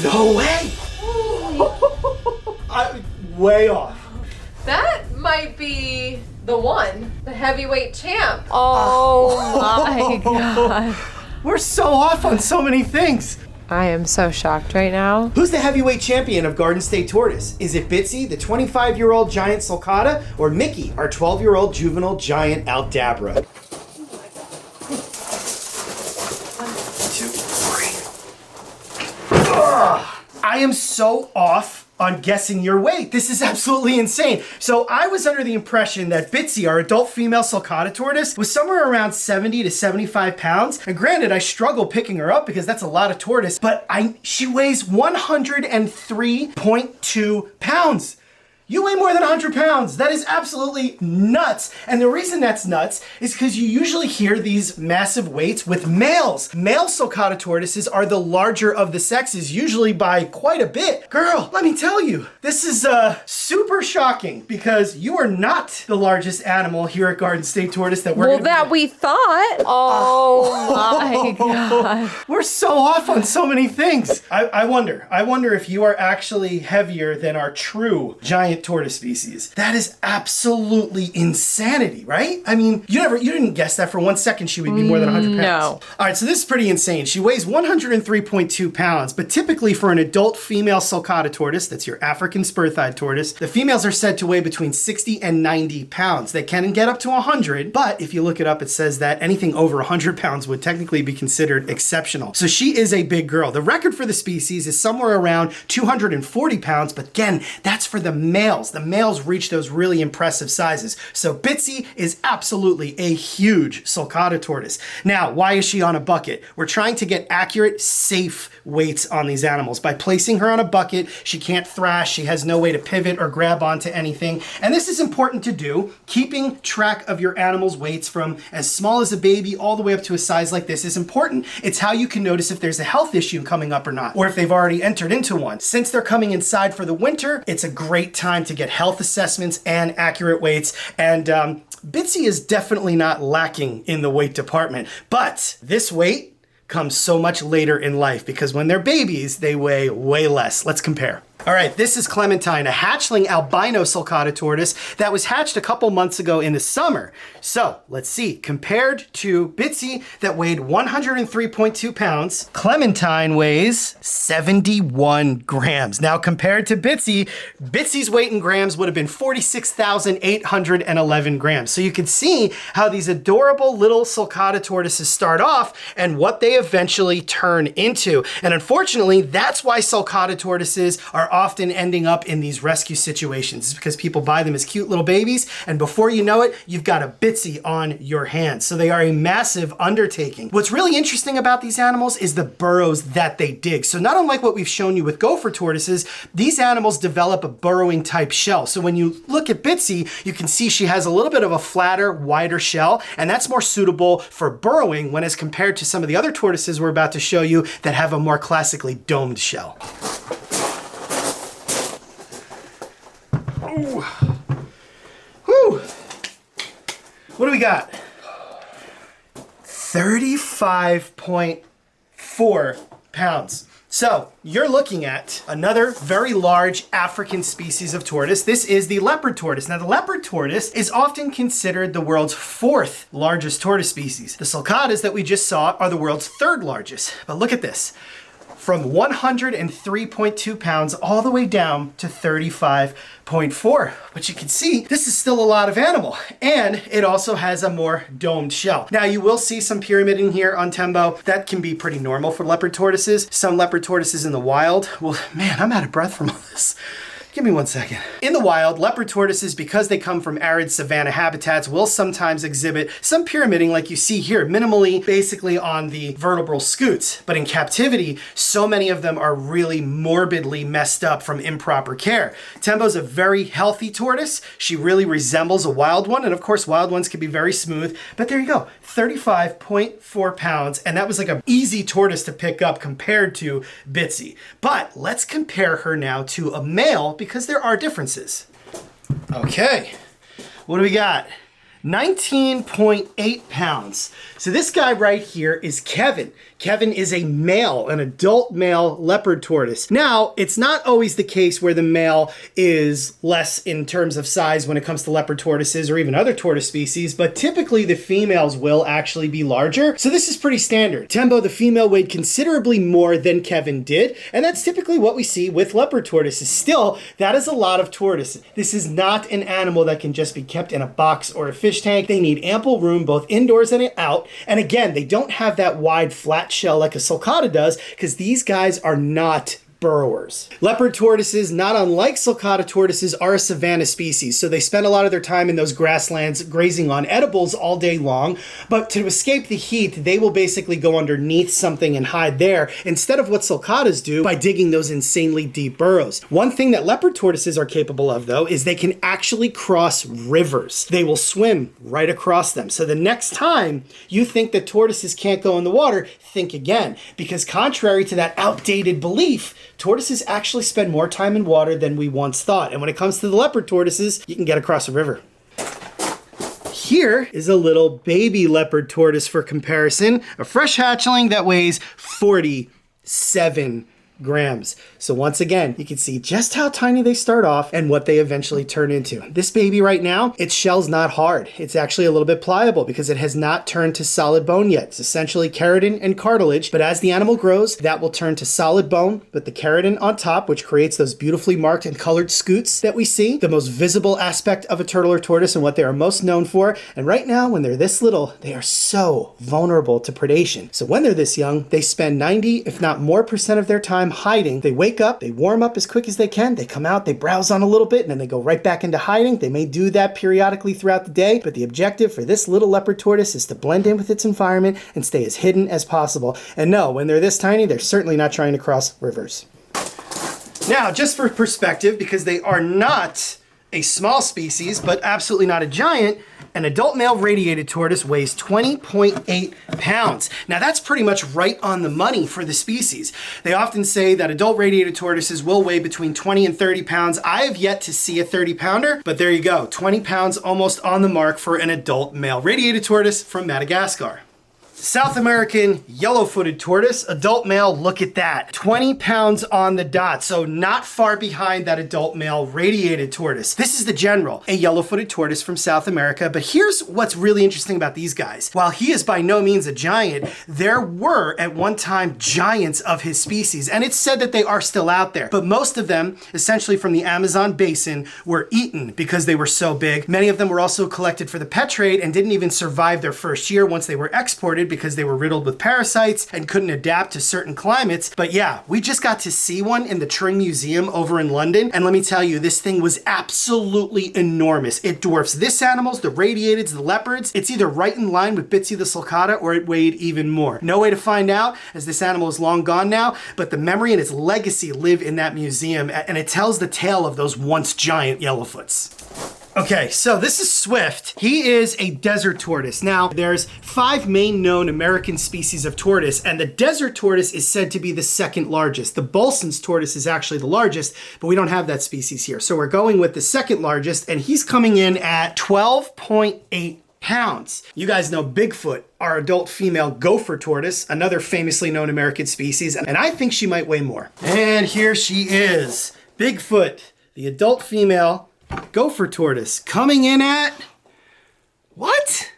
No way! Way off. That might be the one, the heavyweight champ. Oh my God. We're so off on so many things. I am so shocked right now. Who's the heavyweight champion of Garden State Tortoise? Is it Bitsy, the 25-year-old giant Sulcata, or Mickey, our 12-year-old juvenile giant Aldabra? 1, 2, 3. Ugh. I am so off on guessing your weight. This is absolutely insane. So I was under the impression that Bitsy, our adult female Sulcata tortoise, was somewhere around 70 to 75 pounds. And granted, I struggle picking her up because that's a lot of tortoise, but she weighs 103.2 pounds. You weigh more than 100 pounds. That is absolutely nuts. And the reason that's nuts is because you usually hear these massive weights with males. Male Sulcata tortoises are the larger of the sexes, usually by quite a bit. Girl, let me tell you, this is super shocking because you are not the largest animal here at Garden State Tortoise that we're we thought. Oh my God. We're so off on so many things. I wonder if you are actually heavier than our true giant tortoise species. That is absolutely insanity, right? I mean, you didn't guess that for 1 second she would be more than 100 pounds. No. All right, so this is pretty insane. She weighs 103.2 pounds, but typically for an adult female Sulcata tortoise, that's your African spur-thighed tortoise, the females are said to weigh between 60 and 90 pounds. They can get up to 100, but if you look it up, it says that anything over 100 pounds would technically be considered exceptional. So she is a big girl. The record for the species is somewhere around 240 pounds, but again, that's for the males. The males reach those really impressive sizes. So Bitsy is absolutely a huge Sulcata tortoise. Now, why is she on a bucket? We're trying to get accurate, safe weights on these animals. By placing her on a bucket, she can't thrash, she has no way to pivot or grab onto anything. And this is important to do. Keeping track of your animal's weights from as small as a baby all the way up to a size like this is important. It's how you can notice if there's a health issue coming up or not, or if they've already entered into one. Since they're coming inside for the winter, it's a great time to get health assessments and accurate weights. And Bitsy is definitely not lacking in the weight department, but this weight comes so much later in life because when they're babies, they weigh way less. Let's compare. All right, this is Clementine, a hatchling albino Sulcata tortoise that was hatched a couple months ago in the summer. So let's see, compared to Bitsy that weighed 103.2 pounds, Clementine weighs 71 grams. Now compared to Bitsy's weight in grams would have been 46,811 grams. So you can see how these adorable little Sulcata tortoises start off and what they eventually turn into. And unfortunately, that's why Sulcata tortoises are often ending up in these rescue situations. It's because people buy them as cute little babies, and before you know it, you've got a Bitsy on your hands. So they are a massive undertaking. What's really interesting about these animals is the burrows that they dig. So not unlike what we've shown you with gopher tortoises, these animals develop a burrowing type shell. So when you look at Bitsy, you can see she has a little bit of a flatter, wider shell, and that's more suitable for burrowing when as compared to some of the other tortoises we're about to show you that have a more classically domed shell. Ooh. Whew. What do we got? 35.4 pounds. So you're looking at another very large African species of tortoise. This is the leopard tortoise. Now the leopard tortoise is often considered the world's 4th largest tortoise species. The Sulcatas that we just saw are the world's 3rd largest. But look at this. From 103.2 pounds all the way down to 35.4. But you can see this is still a lot of animal, and it also has a more domed shell. Now you will see some pyramiding here on Tembo. That can be pretty normal for leopard tortoises. Some leopard tortoises in the wild, well, man, I'm out of breath from all this. Give me 1 second. In the wild, leopard tortoises, because they come from arid savanna habitats, will sometimes exhibit some pyramiding like you see here, minimally basically on the vertebral scutes. But in captivity, so many of them are really morbidly messed up from improper care. Tembo's a very healthy tortoise. She really resembles a wild one, and of course wild ones can be very smooth, but there you go, 35.4 pounds, and that was like an easy tortoise to pick up compared to Bitsy. But let's compare her now to a male, because there are differences. Okay, what do we got? 19.8 pounds. So this guy right here is Kevin. Kevin is a male, an adult male leopard tortoise. Now, it's not always the case where the male is less in terms of size when it comes to leopard tortoises or even other tortoise species, but typically the females will actually be larger. So this is pretty standard. Tembo, the female, weighed considerably more than Kevin did, and that's typically what we see with leopard tortoises. Still, that is a lot of tortoises. This is not an animal that can just be kept in a box or a fish tank. They need ample room both indoors and out. And again, they don't have that wide flat shell like a sulcata does because these guys are not burrowers. Leopard tortoises, not unlike sulcata tortoises, are a savanna species, so they spend a lot of their time in those grasslands grazing on edibles all day long, but to escape the heat, they will basically go underneath something and hide there, instead of what sulcatas do by digging those insanely deep burrows. One thing that leopard tortoises are capable of, though, is they can actually cross rivers. They will swim right across them. So the next time you think that tortoises can't go in the water, think again, because contrary to that outdated belief, tortoises actually spend more time in water than we once thought. And when it comes to the leopard tortoises, you can get across a river. Here is a little baby leopard tortoise for comparison, a fresh hatchling that weighs 47 grams. So once again, you can see just how tiny they start off and what they eventually turn into. This baby right now, its shell's not hard. It's actually a little bit pliable because it has not turned to solid bone yet. It's essentially keratin and cartilage, but as the animal grows, that will turn to solid bone, but the keratin on top, which creates those beautifully marked and colored scutes that we see, the most visible aspect of a turtle or tortoise and what they are most known for. And right now, when they're this little, they are so vulnerable to predation. So when they're this young, they spend 90, if not more % of their time hiding. They wake up, they warm up as quick as they can, they come out, they browse on a little bit, and then they go right back into hiding. They may do that periodically throughout the day, but the objective for this little leopard tortoise is to blend in with its environment and stay as hidden as possible. And no, when they're this tiny, they're certainly not trying to cross rivers. Now, just for perspective, because they are not a small species, but absolutely not a giant, an adult male radiated tortoise weighs 20.8 pounds. Now that's pretty much right on the money for the species. They often say that adult radiated tortoises will weigh between 20 and 30 pounds. I have yet to see a 30 pounder, but there you go. 20 pounds almost on the mark for an adult male radiated tortoise from Madagascar. South American yellow-footed tortoise, adult male, look at that. 20 pounds on the dot, so not far behind that adult male radiated tortoise. This is the general, a yellow-footed tortoise from South America, but here's what's really interesting about these guys. While he is by no means a giant, there were at one time giants of his species, and it's said that they are still out there, but most of them, essentially from the Amazon basin, were eaten because they were so big. Many of them were also collected for the pet trade and didn't even survive their first year once they were exported because they were riddled with parasites and couldn't adapt to certain climates. But yeah, we just got to see one in the Tring Museum over in London, and let me tell you, this thing was absolutely enormous. It dwarfs this animal's, the radiateds, the leopards. It's either right in line with Bitsy the sulcata or it weighed even more. No way to find out, as this animal is long gone now, but the memory and its legacy live in that museum, and it tells the tale of those once giant yellowfoots. Okay, so this is Swift. He is a desert tortoise. Now, there's 5 main known American species of tortoise, and the desert tortoise is said to be the second largest. The Bolson's tortoise is actually the largest, but we don't have that species here. So we're going with the second largest, and he's coming in at 12.8 pounds. You guys know Bigfoot, our adult female gopher tortoise, another famously known American species, and I think she might weigh more. And here she is, Bigfoot, the adult female gopher tortoise, coming in at, what?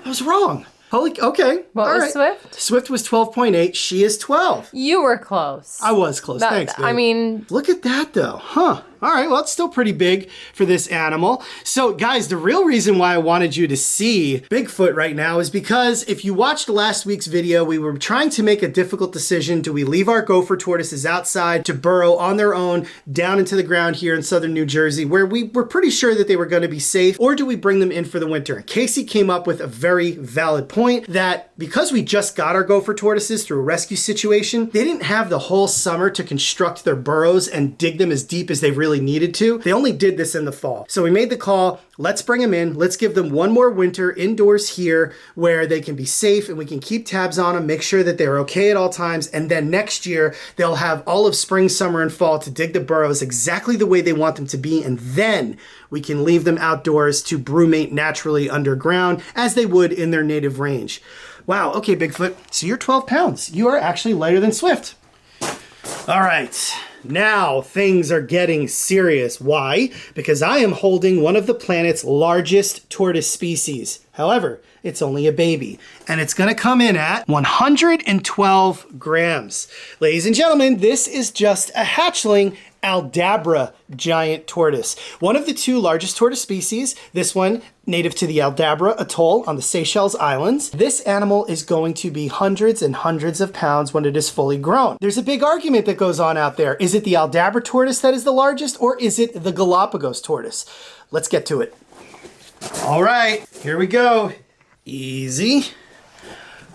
I was wrong. Holy, okay. What all was right. Swift? Swift was 12.8. She is 12. You were close. I was close. Thanks, babe. I mean, look at that though. Huh. All right, well, it's still pretty big for this animal. So guys, the real reason why I wanted you to see Bigfoot right now is because if you watched last week's video, we were trying to make a difficult decision. Do we leave our gopher tortoises outside to burrow on their own down into the ground here in southern New Jersey, where we were pretty sure that they were going to be safe, or do we bring them in for the winter? And Casey came up with a very valid point that because we just got our gopher tortoises through a rescue situation, they didn't have the whole summer to construct their burrows and dig them as deep as they really needed to. They only did this in the fall. So we made the call, let's bring them in. Let's give them one more winter indoors here where they can be safe and we can keep tabs on them, make sure that they're okay at all times. And then next year, they'll have all of spring, summer, and fall to dig the burrows exactly the way they want them to be. And then we can leave them outdoors to brumate naturally underground as they would in their native range. Wow, okay, Bigfoot. So you're 12 pounds. You are actually lighter than Swift. All right, now things are getting serious. Why? Because I am holding one of the planet's largest tortoise species. However, it's only a baby, and it's gonna come in at 112 grams. Ladies and gentlemen, this is just a hatchling Aldabra giant tortoise. One of the two largest tortoise species, this one native to the Aldabra Atoll on the Seychelles Islands. This animal is going to be hundreds and hundreds of pounds when it is fully grown. There's a big argument that goes on out there. Is it the Aldabra tortoise that is the largest, or is it the Galapagos tortoise? Let's get to it. All right, here we go. Easy.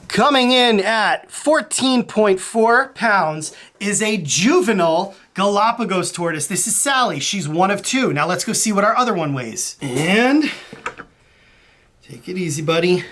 Coming in at 14.4 pounds is a juvenile Galapagos tortoise. This is Sally. She's one of two. Now let's go see what our other one weighs. And take it easy, buddy.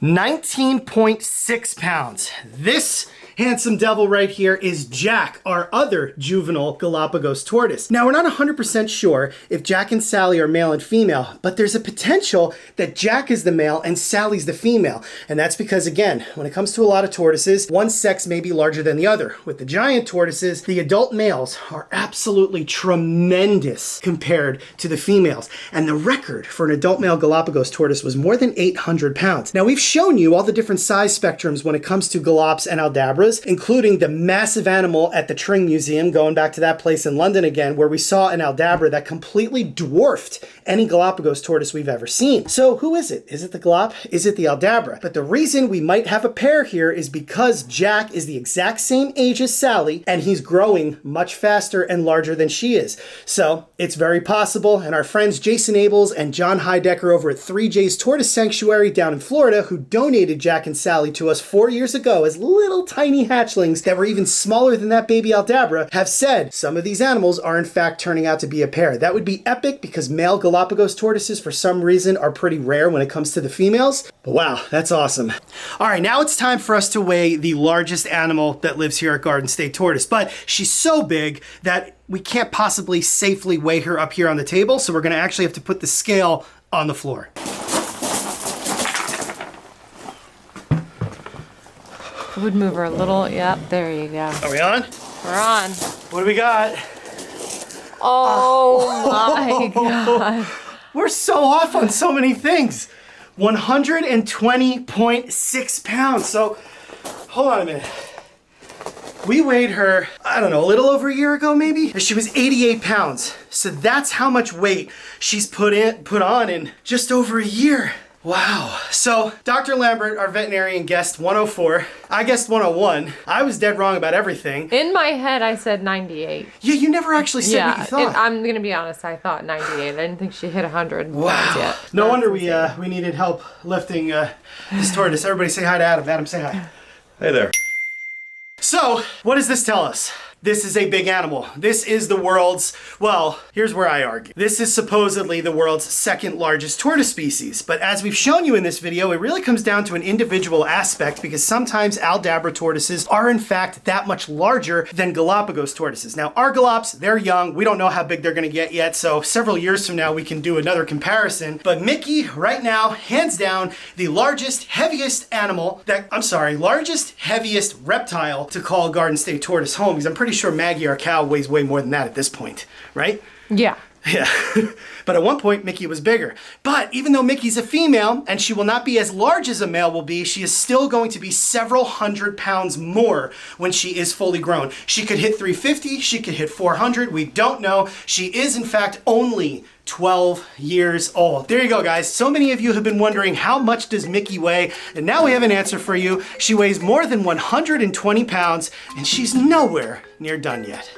19.6 pounds. This handsome devil right here is Jack, our other juvenile Galapagos tortoise. Now, we're not 100% sure if Jack and Sally are male and female, but there's a potential that Jack is the male and Sally's the female. And that's because, again, when it comes to a lot of tortoises, one sex may be larger than the other. With the giant tortoises, the adult males are absolutely tremendous compared to the females. And the record for an adult male Galapagos tortoise was more than 800 pounds. Now, we've shown you all the different size spectrums when it comes to Galops and Aldabras, including the massive animal at the Tring Museum, going back to that place in London again, where we saw an Aldabra that completely dwarfed any Galapagos tortoise we've ever seen. So who is it? Is it the Galap? Is it the Aldabra? But the reason we might have a pair here is because Jack is the exact same age as Sally, and he's growing much faster and larger than she is. So it's very possible, and our friends Jason Abels and John Heidecker over at 3J's Tortoise Sanctuary down in Florida, who donated Jack and Sally to us 4 years ago as little tiny hatchlings that were even smaller than that baby Aldabra, have said some of these animals are in fact turning out to be a pair. That would be epic because male Galapagos tortoises for some reason are pretty rare when it comes to the females. But wow, that's awesome. All right, now it's time for us to weigh the largest animal that lives here at Garden State Tortoise. But she's so big that we can't possibly safely weigh her up here on the table, so we're gonna actually have to put the scale on the floor. I would move her a little. Yep, there you go. Are we on? We're on. What do we got? Oh my God. We're so off on so many things. 120.6 pounds. So, hold on a minute. We weighed her, I don't know, a little over a year ago maybe? She was 88 pounds. So that's how much weight she's put on in just over a year. Wow. So Dr. Lambert, our veterinarian, guessed 104. I guessed 101. I was dead wrong about everything. In my head, I said 98. Yeah, you never actually said what you thought. And I'm gonna be honest. I thought 98. I didn't think she hit 100 Wow. pounds yet. No wonder we needed help lifting this tortoise. Everybody say hi to Adam. Adam, say hi. Hey there. So, what does this tell us? This is a big animal. This is the world's, well, here's where I argue. This is supposedly the world's second largest tortoise species. But as we've shown you in this video, it really comes down to an individual aspect because sometimes Aldabra tortoises are in fact that much larger than Galapagos tortoises. Now, our Galops, they're young. We don't know how big they're gonna get yet. So several years from now, we can do another comparison. But Mickey, right now, hands down, the largest, heaviest animal largest, heaviest reptile to call Garden State Tortoise home, because I'm pretty sure Maggie, our cow, weighs way more than that at this point, right? Yeah. Yeah. But at one point, Mickey was bigger. But even though Mickey's a female, and she will not be as large as a male will be, she is still going to be several hundred pounds more when she is fully grown. She could hit 350, she could hit 400, we don't know. She is, in fact, only 12 years old. There you go, guys. So many of you have been wondering, how much does Mickey weigh? And now we have an answer for you. She weighs more than 120 pounds, and she's nowhere near done yet.